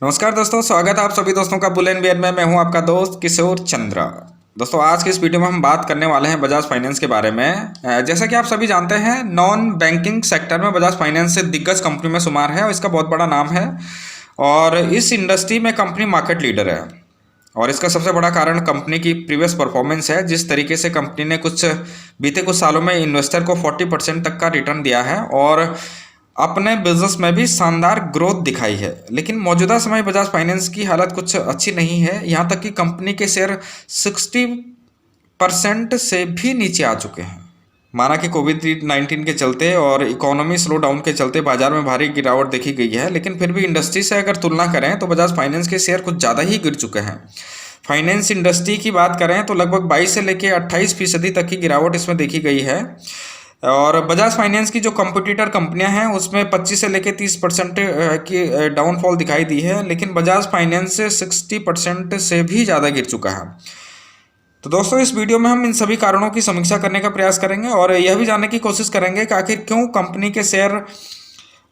नमस्कार दोस्तों, स्वागत है आप सभी दोस्तों का बुलेन बियन में। मैं हूं आपका दोस्त किशोर चंद्रा। दोस्तों, आज की इस वीडियो में हम बात करने वाले हैं बजाज फाइनेंस के बारे में। जैसा कि आप सभी जानते हैं, नॉन बैंकिंग सेक्टर में बजाज फाइनेंस से दिग्गज कंपनी में शुमार है और इसका बहुत बड़ा नाम है और इस इंडस्ट्री में कंपनी मार्केट लीडर है। और इसका सबसे बड़ा कारण कंपनी की प्रीवियस परफॉर्मेंस है। जिस तरीके से कंपनी ने बीते कुछ सालों में इन्वेस्टर को 40% तक का रिटर्न दिया है और अपने बिजनेस में भी शानदार ग्रोथ दिखाई है। लेकिन मौजूदा समय बजाज फाइनेंस की हालत कुछ अच्छी नहीं है। यहाँ तक कि कंपनी के शेयर 60% से भी नीचे आ चुके हैं। माना कि कोविड-19 के चलते और इकोनॉमी स्लो डाउन के चलते बाजार में भारी गिरावट देखी गई है, लेकिन फिर भी इंडस्ट्री से अगर तुलना करें तो बजाज फाइनेंस के शेयर कुछ ज़्यादा ही गिर चुके हैं। फाइनेंस इंडस्ट्री की बात करें तो लगभग 22 से लेकर 28% तक की गिरावट इसमें देखी गई है। और बजाज फाइनेंस की जो कॉम्पिटिटर कंपनियां हैं उसमें 25 से लेकर 30% की डाउनफॉल दिखाई दी है, लेकिन बजाज फाइनेंस 60% से भी ज़्यादा गिर चुका है। तो दोस्तों, इस वीडियो में हम इन सभी कारणों की समीक्षा करने का प्रयास करेंगे और यह भी जानने की कोशिश करेंगे कि आखिर क्यों कंपनी के शेयर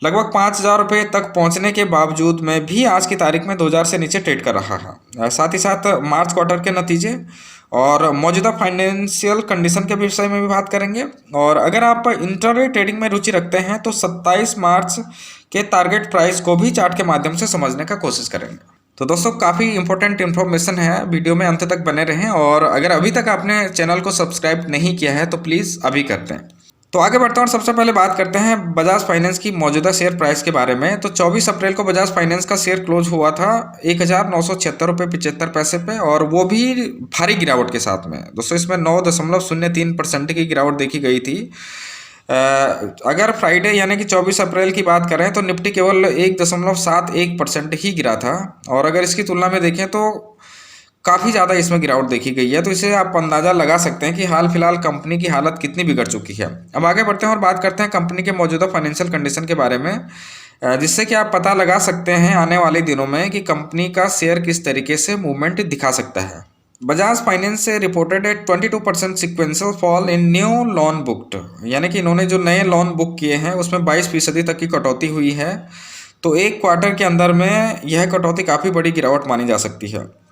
लगभग 5,000 रुपये तक पहुंचने के बावजूद में भी आज की तारीख में 2,000 से नीचे ट्रेड कर रहा है। साथ ही साथ मार्च क्वार्टर के नतीजे और मौजूदा फाइनेंशियल कंडीशन के विषय में भी बात करेंगे। और अगर आप इंट्राडे ट्रेडिंग में रुचि रखते हैं तो 27 मार्च के टारगेट प्राइस को भी चार्ट के माध्यम से समझने का कोशिश करेंगे। तो दोस्तों, काफ़ी इंपॉर्टेंट इन्फॉर्मेशन है, वीडियो में अंत तक बने रहें। और अगर अभी तक आपने चैनल को सब्सक्राइब नहीं किया है तो प्लीज़ अभी कर दें। तो आगे बढ़ते हैं और सबसे पहले बात करते हैं बजाज फाइनेंस की मौजूदा शेयर प्राइस के बारे में। तो 24 अप्रैल को बजाज फाइनेंस का शेयर क्लोज हुआ था 1,976.75 रुपये पे, और वो भी भारी गिरावट के साथ में। दोस्तों, इसमें 9.03% की गिरावट देखी गई थी। अगर फ्राइडे यानी कि 24 अप्रैल की बात करें तो निफ्टी केवल 1.71% ही गिरा था। और अगर इसकी तुलना में देखें तो काफ़ी ज़्यादा इसमें गिरावट देखी गई है। तो इसे आप अंदाज़ा लगा सकते हैं कि हाल फिलहाल कंपनी की हालत कितनी बिगड़ चुकी है। अब आगे बढ़ते हैं और बात करते हैं कंपनी के मौजूदा फाइनेंशियल कंडीशन के बारे में, जिससे कि आप पता लगा सकते हैं आने वाले दिनों में कि कंपनी का शेयर किस तरीके से मूवमेंट दिखा सकता है। बजाज फाइनेंस से reported at 22% sequential fall in new loan booked, यानी कि इन्होंने जो नए लोन बुक किए हैं उसमें 22% तक की कटौती हुई है। तो एक क्वार्टर के अंदर में यह कटौती काफ़ी बड़ी गिरावट मानी जा सकती है।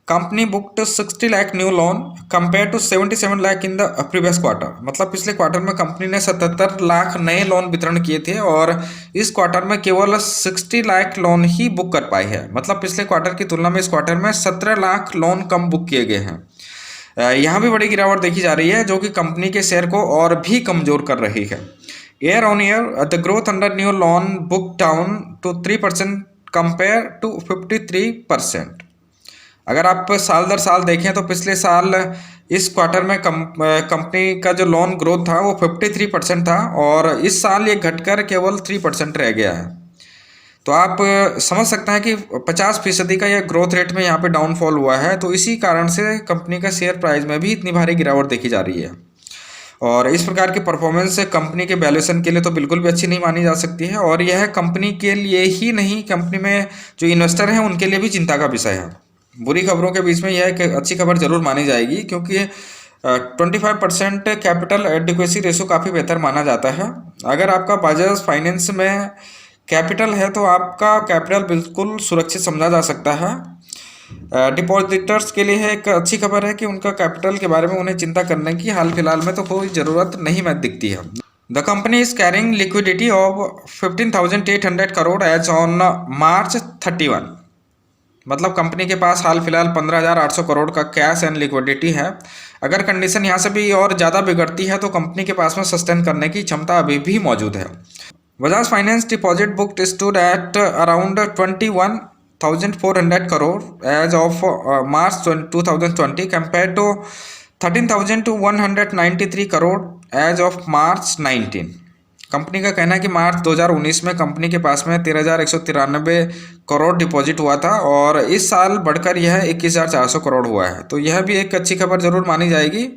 Company booked 60 lakh new loan compare to 77 lakh in the previous quarter. मतलब पिछले क्वार्टर में कंपनी ने 77 लाख नए लोन वितरण किए थे और इस क्वार्टर में केवल 60 लाख लोन ही बुक कर पाई है। मतलब पिछले क्वार्टर की तुलना में इस क्वार्टर में 17 लाख लोन कम बुक किए गए हैं। यहाँ भी बड़ी गिरावट देखी जा रही है, जो कि कंपनी के शेयर को और भी कमजोर कर रही है। Year on year the growth under new loan book down to 3% compare to 53%। अगर आप साल दर साल देखें तो पिछले साल इस क्वार्टर में कंपनी का जो लोन ग्रोथ था वो 53% था और इस साल ये घटकर केवल 3% रह गया है। तो आप समझ सकते हैं कि 50% का यह ग्रोथ रेट में यहाँ पे डाउनफॉल हुआ है। तो इसी कारण से कंपनी का शेयर प्राइस में भी इतनी भारी गिरावट देखी जा रही है। और इस प्रकार की परफॉर्मेंस से कंपनी के वैल्यूएशन के लिए तो बिल्कुल भी अच्छी नहीं मानी जा सकती है। और यह कंपनी के लिए ही नहीं, कंपनी में जो इन्वेस्टर हैं उनके लिए भी चिंता का विषय है। बुरी खबरों के बीच में यह एक अच्छी खबर जरूर मानी जाएगी, क्योंकि 25% कैपिटल एडिक्वेसी रेशो काफ़ी बेहतर माना जाता है। अगर आपका बजाज फाइनेंस में कैपिटल है तो आपका कैपिटल बिल्कुल सुरक्षित समझा जा सकता है। डिपॉजिटर्स के लिए एक अच्छी खबर है कि उनका कैपिटल के बारे में उन्हें चिंता करने की हाल फिलहाल में तो कोई ज़रूरत नहीं मैं दिखती है। The company is carrying liquidity of 15,800 crore as on March 31। मतलब कंपनी के पास हाल फिलहाल 15,800 करोड़ का कैश एंड लिक्विडिटी है। अगर कंडीशन यहाँ से भी और ज़्यादा बिगड़ती है तो कंपनी के पास में सस्टेन करने की क्षमता अभी भी मौजूद है। Bajaj finance deposit booked stood at around 21,400 crore as of March 2020 compare to 13,193 crore as of March 19। कंपनी का कहना है कि मार्च 2019 में कंपनी के पास में 13,193 करोड़ डिपॉजिट हुआ था और इस साल बढ़कर यह 21,400 करोड़ हुआ है। तो यह भी एक अच्छी खबर जरूर मानी जाएगी।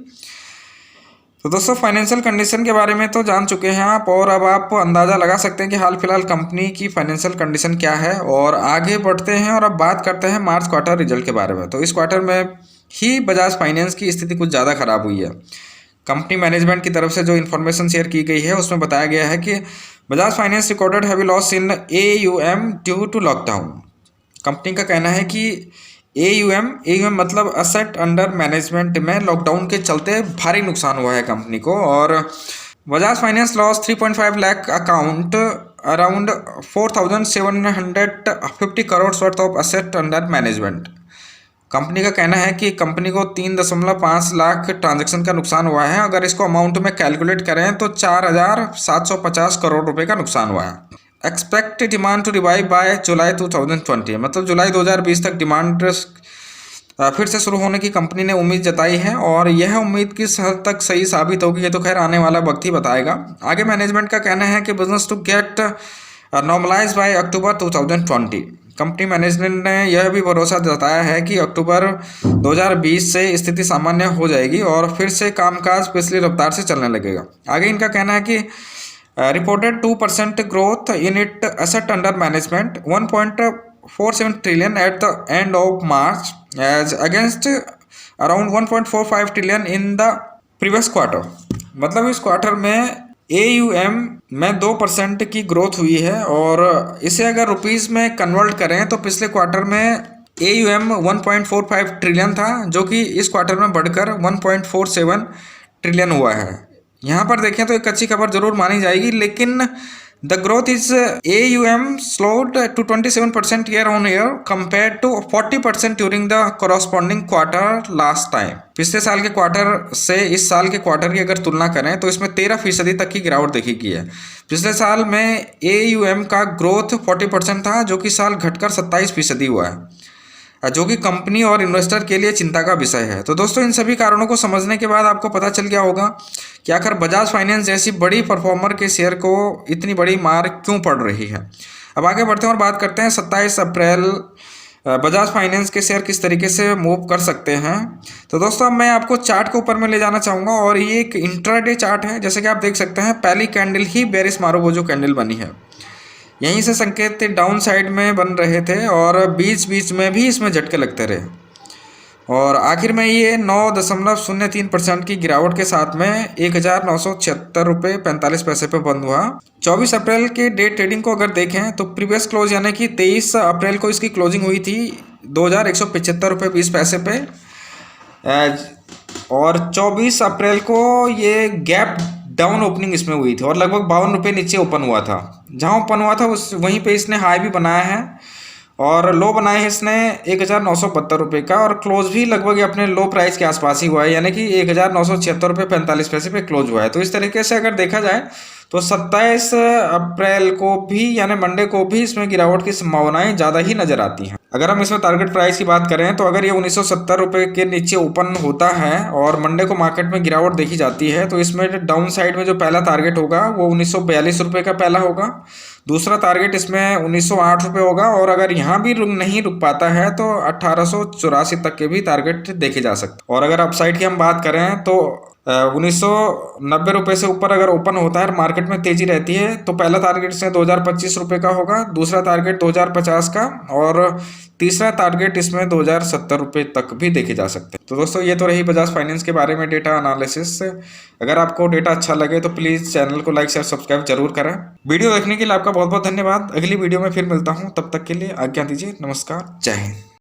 तो दोस्तों, फाइनेंशियल कंडीशन के बारे में तो जान चुके हैं आप, और अब आप अंदाज़ा लगा सकते हैं कि हाल फिलहाल कंपनी की फाइनेंशियल कंडीशन क्या है। और आगे बढ़ते हैं और अब बात करते हैं मार्च क्वार्टर रिजल्ट के बारे में। तो इस क्वार्टर में ही बजाज फाइनेंस की स्थिति कुछ ज़्यादा खराब हुई है। कंपनी मैनेजमेंट की तरफ से जो इन्फॉर्मेशन शेयर की गई है उसमें बताया गया है कि Bajaj finance recorded heavy loss in AUM due to lockdown. Company का कहना है कि AUM मतलब असेट अंडर मैनेजमेंट में लॉकडाउन के चलते भारी नुकसान हुआ है कंपनी को। और Bajaj finance loss 3.5 lakh account around 4,750 crore worth of asset under management. Company का कहना है कि कंपनी को 3.5 लाख ट्रांजैक्शन का नुकसान हुआ है। अगर इसको अमाउंट में कैलकुलेट करें तो 4,750 करोड़ रुपए का नुकसान हुआ है। Expect demand to revive by July 2020, मतलब जुलाई 2020 तक डिमांड फिर से शुरू होने की कंपनी ने उम्मीद जताई है। और यह उम्मीद किस हद तक सही साबित होगी ये तो खैर आने वाला वक्त ही बताएगा। आगे मैनेजमेंट का कहना है कि business to get normalise by October 2020। Company management ने यह भी भरोसा जताया है कि अक्टूबर 2020 से स्थिति सामान्य हो जाएगी और फिर से कामकाज पिछली रफ्तार से चलने लगेगा। आगे इनका कहना है कि reported 2% growth in it asset under management 1.47 trillion at the end of March as against around 1.45 trillion in the previous quarter. मतलब इस क्वार्टर में AUM में 2% की ग्रोथ हुई है। और इसे अगर रुपीस में कन्वर्ट करें तो पिछले क्वार्टर में AUM 1.45 ट्रिलियन था, जो कि इस क्वार्टर में बढ़कर 1.47 ट्रिलियन हुआ है। यहाँ पर देखें तो एक अच्छी खबर जरूर मानी जाएगी, लेकिन the growth is AUM slowed to 27% year on year compared to 40% during the corresponding quarter last time। पिछले साल के क्वार्टर से इस साल के क्वार्टर की अगर तुलना करें तो इसमें 13% तक की गिरावट देखी गई है। पिछले साल में AUM का ग्रोथ 40% था, जो कि साल घटकर 27% हुआ है, जो कि कंपनी और इन्वेस्टर के लिए चिंता का विषय है। तो दोस्तों, इन सभी कारणों को समझने के बाद आपको पता चल गया होगा कि आखिर बजाज फाइनेंस जैसी बड़ी परफॉर्मर के शेयर को इतनी बड़ी मार क्यों पड़ रही है। अब आगे बढ़ते हैं और बात करते हैं 27 अप्रैल बजाज फाइनेंस के शेयर किस तरीके से मूव कर सकते हैं। तो दोस्तों, अब मैं आपको चार्ट के ऊपर में ले जाना चाहूँगा और ये एक इंट्राडे चार्ट है। जैसे कि आप देख सकते हैं, पहली कैंडल ही बेरिश मारुबोजो कैंडल बनी है। यहीं से संकेत डाउन साइड में बन रहे थे और बीच बीच में भी इसमें झटके लगते रहे और आखिर में ये 9.03% की गिरावट के साथ में 1,976 रुपये 45 पैसे पे बंद हुआ। 24 अप्रैल के डे ट्रेडिंग को अगर देखें तो प्रीवियस क्लोज यानी कि 23 अप्रैल को इसकी क्लोजिंग हुई थी 2,175 रुपये 20 पैसे पे और 24 अप्रैल को ये गैप डाउन ओपनिंग इसमें हुई थी और लगभग 52 रुपये नीचे ओपन हुआ था। जहां ओपन हुआ था उस वहीं पे इसने हाई भी बनाया है और लो बनाया है इसने 1,972 रुपये का और क्लोज भी लगभग अपने लो प्राइस के आसपास ही हुआ है, यानी कि 1,976 रुपये 45 पैसे पे क्लोज हुआ है। तो इस तरीके से अगर देखा जाए तो 27 अप्रैल को भी यानी मंडे को भी इसमें गिरावट की संभावनाएं ज़्यादा ही नजर आती हैं। अगर हम इसमें टारगेट प्राइस की बात करें तो अगर ये 1970 रुपये के नीचे ओपन होता है और मंडे को मार्केट में गिरावट देखी जाती है तो इसमें डाउन साइड में जो पहला टारगेट होगा वो 1942 रुपये का पहला होगा, दूसरा टारगेट इसमें 1908 रुपये होगा और अगर यहाँ भी नहीं रुक पाता है तो 1884 तक के भी टारगेट देखे जा सकते। और अगर अपसाइड की हम बात करें तो 1990 रुपये से ऊपर अगर ओपन होता है मार्केट में तेजी रहती है तो पहला टारगेट इसमें 2025 रुपये का होगा, दूसरा टारगेट 2050 का और तीसरा टारगेट इसमें 2070 रुपये तक भी देखे जा सकते हैं। तो दोस्तों, ये तो रही बजाज फाइनेंस के बारे में डेटा एनालिसिस। अगर आपको डेटा अच्छा लगे तो प्लीज़ चैनल को लाइक शेयर सब्सक्राइब जरूर करें। वीडियो देखने के लिए आपका बहुत बहुत धन्यवाद। अगली वीडियो में फिर मिलता हूँ, तब तक के लिए आज्ञा दीजिए। नमस्कार, जय हिंद।